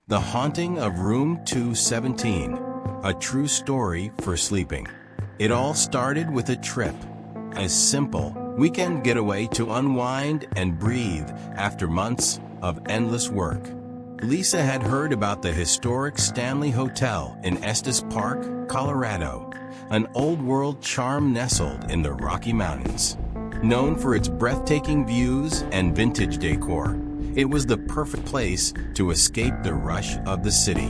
The Haunting of Room 217, a true story for sleeping. It all started with a trip, a simple weekend getaway to unwind and breathe after months of endless work. Lisa had heard about the historic Stanley Hotel in Estes Park, Colorado, an old-world charm nestled in the Rocky Mountains. Known for its breathtaking views and vintage decor, it was the perfect place to escape the rush of the city.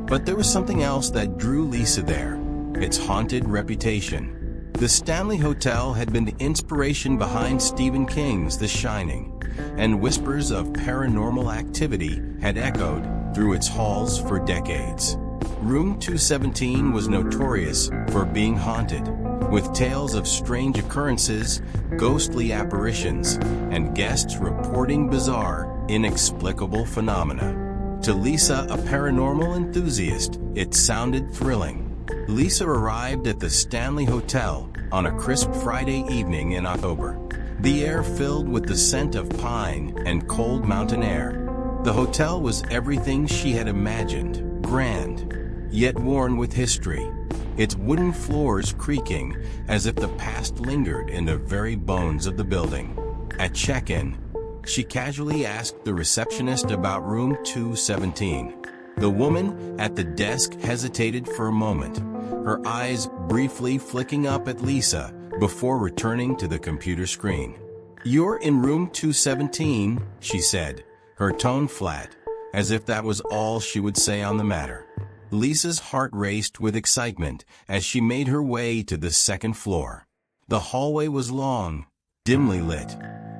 But there was something else that drew Lisa there: its haunted reputation. The Stanley Hotel had been the inspiration behind Stephen King's The Shining, and whispers of paranormal activity had echoed through its halls for decades. Room 217 was notorious for being haunted, with tales of strange occurrences, ghostly apparitions, and guests reporting bizarre, inexplicable phenomena. To Lisa, a paranormal enthusiast, it sounded thrilling. Lisa arrived at the Stanley Hotel on a crisp Friday evening in October, the air filled with the scent of pine and cold mountain air. The hotel was everything she had imagined: grand, yet worn with history, its wooden floors creaking as if the past lingered in the very bones of the building. At check-in, she casually asked the receptionist about room 217. The woman at the desk hesitated for a moment, her eyes briefly flicking up at Lisa before returning to the computer screen. "You're in room 217, she said, her tone flat, as if that was all she would say on the matter. Lisa's heart raced with excitement as she made her way to the second floor. The hallway was long, dimly lit,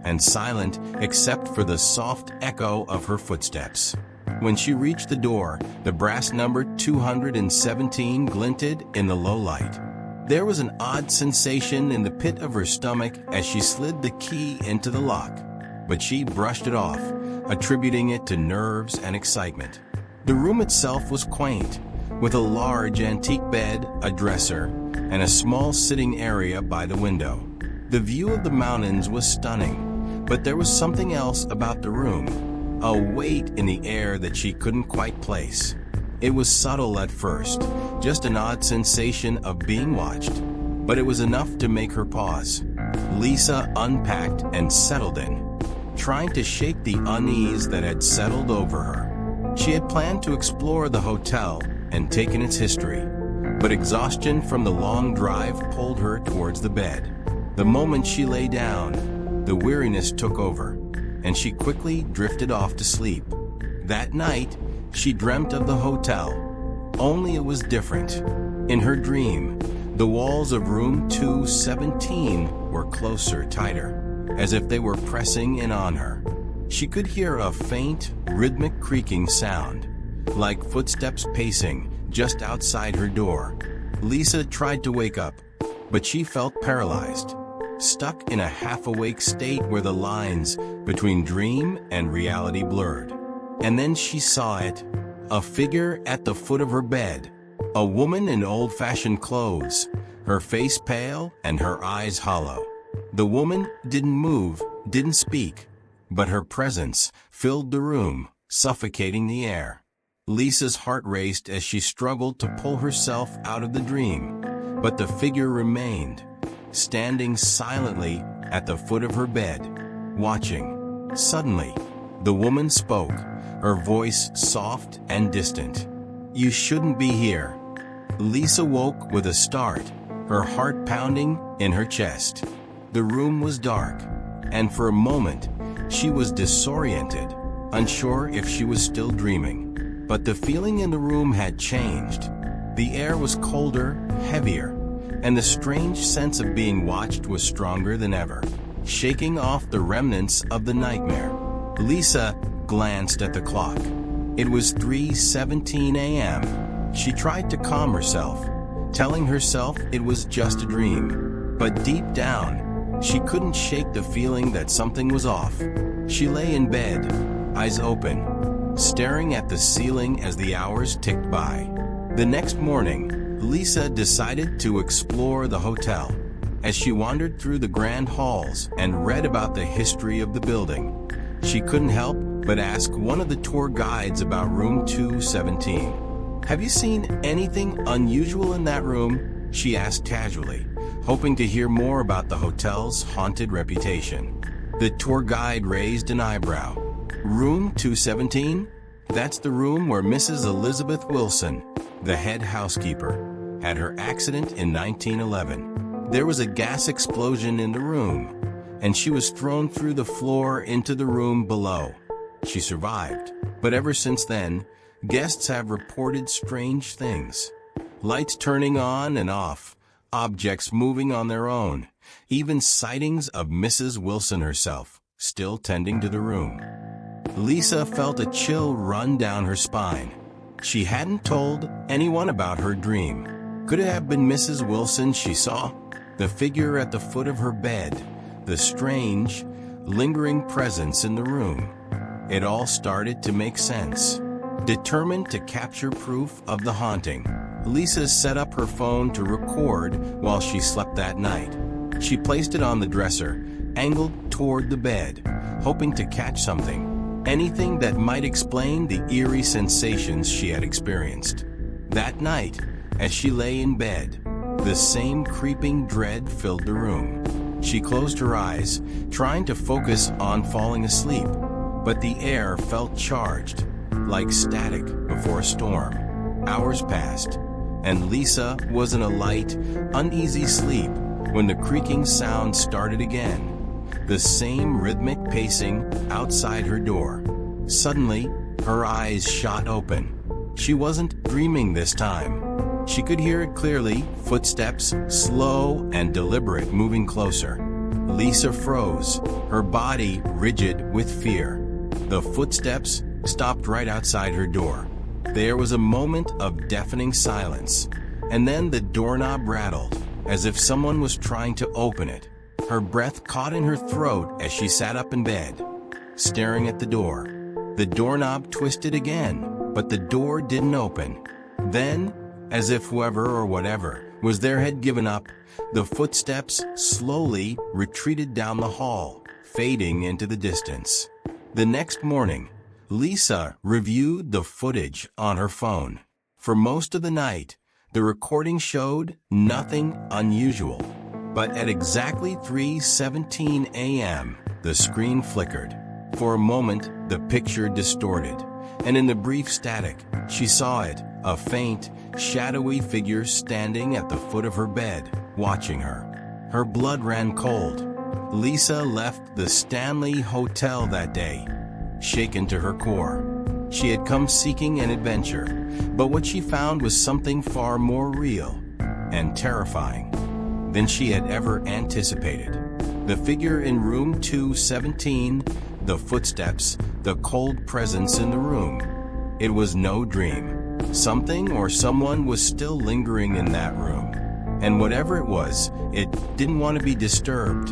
and silent except for the soft echo of her footsteps. When she reached the door, the brass number 217 glinted in the low light. There was an odd sensation in the pit of her stomach as she slid the key into the lock, but she brushed it off, attributing it to nerves and excitement. The room itself was quaint, with a large antique bed, a dresser, and a small sitting area by the window. The view of the mountains was stunning, but there was something else about the room, a weight in the air that she couldn't quite place. It was subtle at first, just an odd sensation of being watched, but it was enough to make her pause. Lisa unpacked and settled in, trying to shake the unease that had settled over her. She had planned to explore the hotel and take in its history, but exhaustion from the long drive pulled her towards the bed. The moment she lay down, the weariness took over, and she quickly drifted off to sleep. That night, she dreamt of the hotel, only it was different. In her dream, the walls of room 217 were closer, tighter, as if they were pressing in on her. She could hear a faint, rhythmic creaking sound, like footsteps pacing just outside her door. Lisa tried to wake up, but she felt paralyzed, stuck in a half-awake state where the lines between dream and reality blurred. And then she saw it, a figure at the foot of her bed, a woman in old-fashioned clothes, her face pale and her eyes hollow. The woman didn't move, didn't speak, but her presence filled the room, suffocating the air. Lisa's heart raced as she struggled to pull herself out of the dream, but the figure remained, standing silently at the foot of her bed, watching. Suddenly, the woman spoke, her voice soft and distant. "You shouldn't be here." Lisa woke with a start, her heart pounding in her chest. The room was dark, and for a moment, she was disoriented, unsure if she was still dreaming. But the feeling in the room had changed. The air was colder, heavier, and the strange sense of being watched was stronger than ever, shaking off the remnants of the nightmare. Lisa glanced at the clock. It was 3:17 a.m. She tried to calm herself, telling herself it was just a dream. But deep down, she couldn't shake the feeling that something was off. She lay in bed, eyes open, staring at the ceiling as the hours ticked by. The next morning, Lisa decided to explore the hotel. As she wandered through the grand halls and read about the history of the building, she couldn't help but asked one of the tour guides about room 217. "Have you seen anything unusual in that room?" she asked casually, hoping to hear more about the hotel's haunted reputation. The tour guide raised an eyebrow. "Room 217? That's the room where Mrs. Elizabeth Wilson, the head housekeeper, had her accident in 1911. There was a gas explosion in the room, and she was thrown through the floor into the room below. She survived, but ever since then, guests have reported strange things. Lights turning on and off, objects moving on their own, even sightings of Mrs. Wilson herself, still tending to the room." Lisa felt a chill run down her spine. She hadn't told anyone about her dream. Could it have been Mrs. Wilson she saw? The figure at the foot of her bed, the strange, lingering presence in the room. It all started to make sense. Determined to capture proof of the haunting, Lisa set up her phone to record while she slept that night. She placed it on the dresser, angled toward the bed, hoping to catch something. Anything that might explain the eerie sensations she had experienced. That night, as she lay in bed, the same creeping dread filled the room. She closed her eyes, trying to focus on falling asleep, but the air felt charged, like static before a storm. Hours passed, and Lisa was in a light, uneasy sleep when the creaking sound started again. The same rhythmic pacing outside her door. Suddenly, her eyes shot open. She wasn't dreaming this time. She could hear it clearly, footsteps, slow and deliberate, moving closer. Lisa froze, her body rigid with fear. The footsteps stopped right outside her door. There was a moment of deafening silence, and then the doorknob rattled, as if someone was trying to open it. Her breath caught in her throat as she sat up in bed, staring at the door. The doorknob twisted again, but the door didn't open. Then, as if whoever or whatever was there had given up, the footsteps slowly retreated down the hall, fading into the distance. The next morning, Lisa reviewed the footage on her phone. For most of the night, the recording showed nothing unusual. But at exactly 3:17 a.m., the screen flickered. For a moment, the picture distorted, and in the brief static, she saw it, a faint, shadowy figure standing at the foot of her bed, watching her. Her blood ran cold. Lisa left the Stanley Hotel that day, shaken to her core. She had come seeking an adventure, but what she found was something far more real and terrifying than she had ever anticipated. The figure in room 217, the footsteps, the cold presence in the room. It was no dream. Something or someone was still lingering in that room. And whatever it was, it didn't want to be disturbed.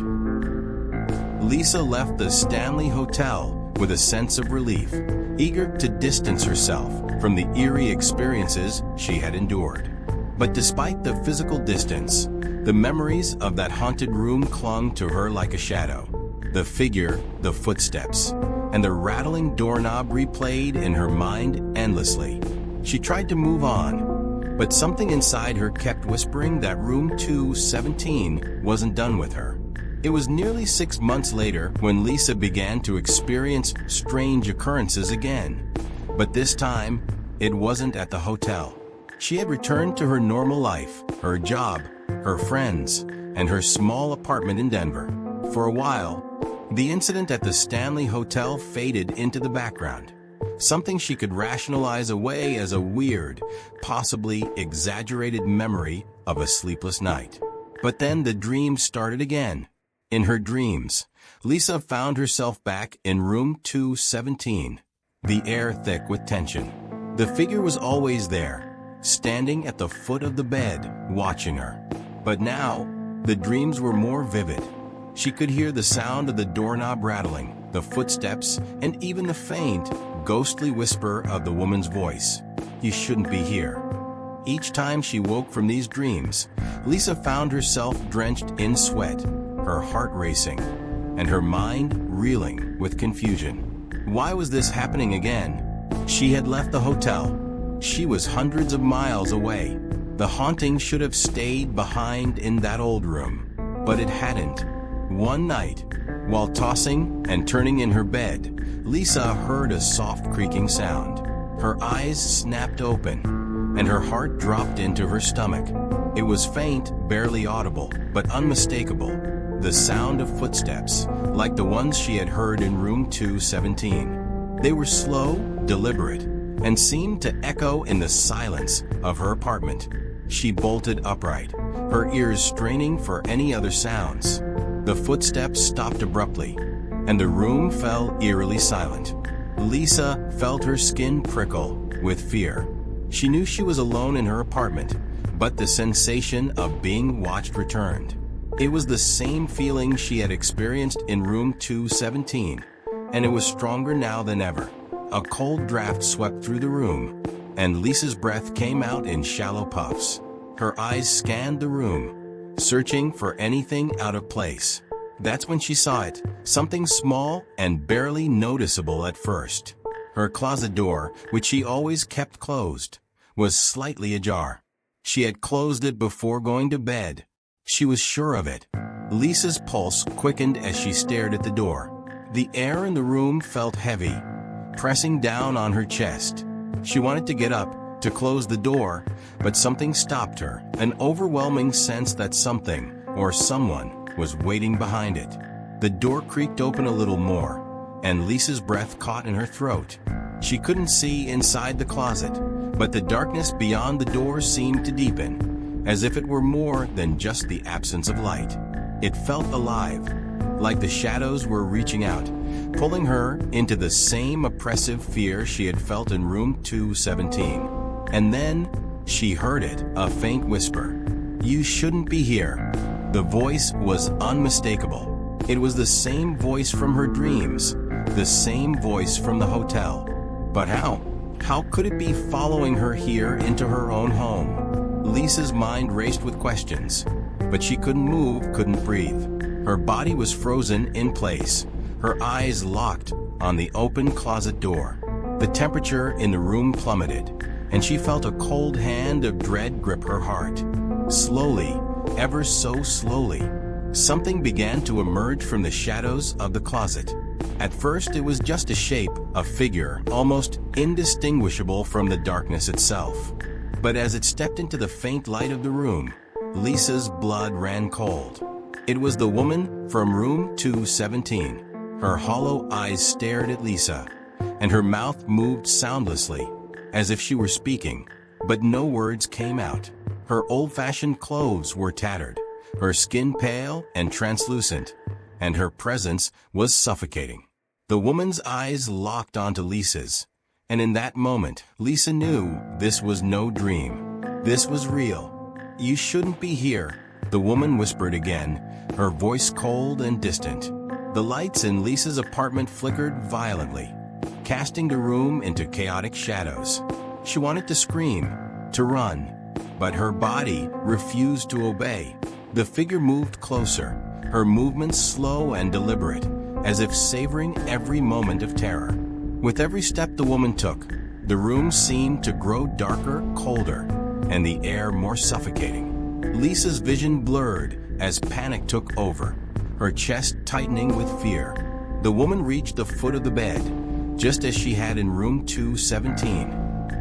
Lisa left the Stanley Hotel with a sense of relief, eager to distance herself from the eerie experiences she had endured. But despite the physical distance, the memories of that haunted room clung to her like a shadow. The figure, the footsteps, and the rattling doorknob replayed in her mind endlessly. She tried to move on, but something inside her kept whispering that room 217 wasn't done with her. It was nearly 6 months later when Lisa began to experience strange occurrences again. But this time, it wasn't at the hotel. She had returned to her normal life, her job, her friends, and her small apartment in Denver. For a while, the incident at the Stanley Hotel faded into the background, something she could rationalize away as a weird, possibly exaggerated memory of a sleepless night. But then the dream started again. In her dreams, Lisa found herself back in room 217, the air thick with tension. The figure was always there, standing at the foot of the bed, watching her. But now, the dreams were more vivid. She could hear the sound of the doorknob rattling, the footsteps, and even the faint, ghostly whisper of the woman's voice. "You shouldn't be here." Each time she woke from these dreams, Lisa found herself drenched in sweat, her heart racing, and her mind reeling with confusion. Why was this happening again? She had left the hotel. She was hundreds of miles away. The haunting should have stayed behind in that old room, but it hadn't. One night, while tossing and turning in her bed, Lisa heard a soft creaking sound. Her eyes snapped open, and her heart dropped into her stomach. It was faint, barely audible, but unmistakable. The sound of footsteps, like the ones she had heard in room 217. They were slow, deliberate, and seemed to echo in the silence of her apartment. She bolted upright, her ears straining for any other sounds. The footsteps stopped abruptly, and the room fell eerily silent. Lisa felt her skin prickle with fear. She knew she was alone in her apartment, but the sensation of being watched returned. It was the same feeling she had experienced in room 217, and it was stronger now than ever. A cold draft swept through the room, and Lisa's breath came out in shallow puffs. Her eyes scanned the room, searching for anything out of place. That's when she saw it, something small and barely noticeable at first. Her closet door, which she always kept closed, was slightly ajar. She had closed it before going to bed. She was sure of it. Lisa's pulse quickened as she stared at the door. The air in the room felt heavy, pressing down on her chest. She wanted to get up, to close the door, but something stopped her, an overwhelming sense that something, or someone, was waiting behind it. The door creaked open a little more, and Lisa's breath caught in her throat. She couldn't see inside the closet, but the darkness beyond the door seemed to deepen, as if it were more than just the absence of light. It felt alive, like the shadows were reaching out, pulling her into the same oppressive fear she had felt in room 217. And then, she heard it, a faint whisper. "You shouldn't be here." The voice was unmistakable. It was the same voice from her dreams, the same voice from the hotel. But how? How could it be following her here into her own home? Lisa's mind raced with questions, but she couldn't move, couldn't breathe. Her body was frozen in place, her eyes locked on the open closet door. The temperature in the room plummeted, and she felt a cold hand of dread grip her heart. Slowly, ever so slowly, something began to emerge from the shadows of the closet. At first, it was just a shape, a figure, almost indistinguishable from the darkness itself. But as it stepped into the faint light of the room, Lisa's blood ran cold. It was the woman from room 217. Her hollow eyes stared at Lisa, and her mouth moved soundlessly, as if she were speaking, but no words came out. Her old-fashioned clothes were tattered, her skin pale and translucent, and her presence was suffocating. The woman's eyes locked onto Lisa's, and in that moment, Lisa knew this was no dream. This was real. "You shouldn't be here," the woman whispered again, her voice cold and distant. The lights in Lisa's apartment flickered violently, casting the room into chaotic shadows. She wanted to scream, to run, but her body refused to obey. The figure moved closer, her movements slow and deliberate, as if savoring every moment of terror. With every step the woman took, the room seemed to grow darker, colder, and the air more suffocating. Lisa's vision blurred as panic took over, her chest tightening with fear. The woman reached the foot of the bed, just as she had in room 217,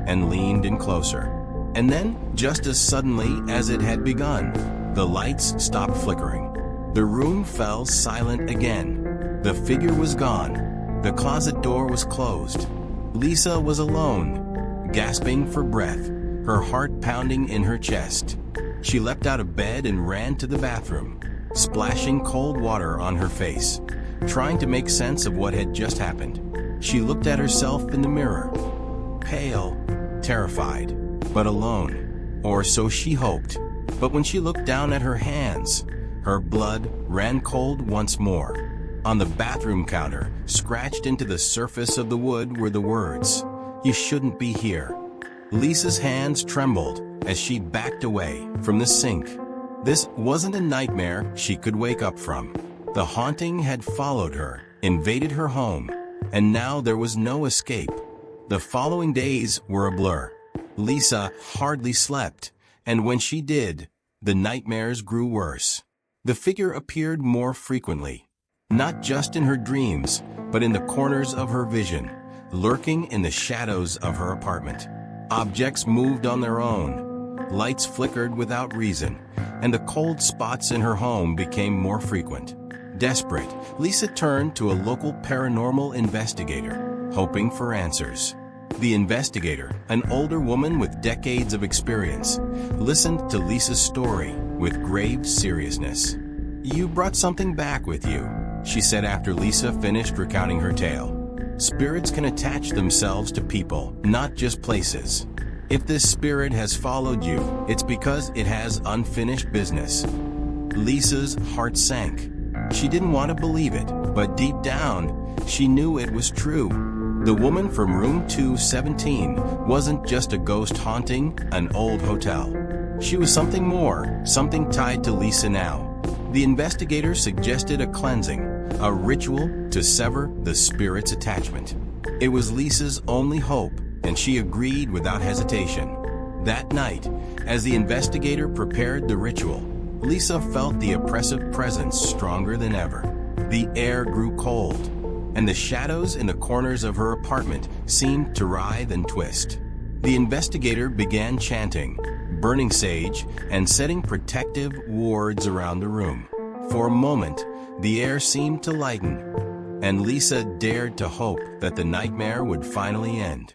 and leaned in closer. And then, just as suddenly as it had begun, the lights stopped flickering. The room fell silent again. The figure was gone. The closet door was closed. Lisa was alone, gasping for breath, her heart pounding in her chest. She leapt out of bed and ran to the bathroom, splashing cold water on her face, trying to make sense of what had just happened. She looked at herself in the mirror, pale, terrified, but alone, or so she hoped. But when she looked down at her hands, her blood ran cold once more. On the bathroom counter, scratched into the surface of the wood, were the words, "You shouldn't be here." Lisa's hands trembled as she backed away from the sink. This wasn't a nightmare she could wake up from. The haunting had followed her, invaded her home, and now there was no escape. The following days were a blur. Lisa hardly slept, and when she did, the nightmares grew worse. The figure appeared more frequently, not just in her dreams, but in the corners of her vision, lurking in the shadows of her apartment. Objects moved on their own, lights flickered without reason, and the cold spots in her home became more frequent. Desperate, Lisa turned to a local paranormal investigator, hoping for answers. The investigator, an older woman with decades of experience, listened to Lisa's story with grave seriousness. "You brought something back with you," she said after Lisa finished recounting her tale. "Spirits can attach themselves to people, not just places. If this spirit has followed you, it's because it has unfinished business." Lisa's heart sank. She didn't want to believe it, but deep down, she knew it was true. The woman from room 217 wasn't just a ghost haunting an old hotel. She was something more, something tied to Lisa now. The investigator suggested a cleansing, a ritual to sever the spirit's attachment. It was Lisa's only hope, and she agreed without hesitation. That night, as the investigator prepared the ritual, Lisa felt the oppressive presence stronger than ever. The air grew cold, and the shadows in the corners of her apartment seemed to writhe and twist. The investigator began chanting, burning sage, and setting protective wards around the room. For a moment, the air seemed to lighten, and Lisa dared to hope that the nightmare would finally end.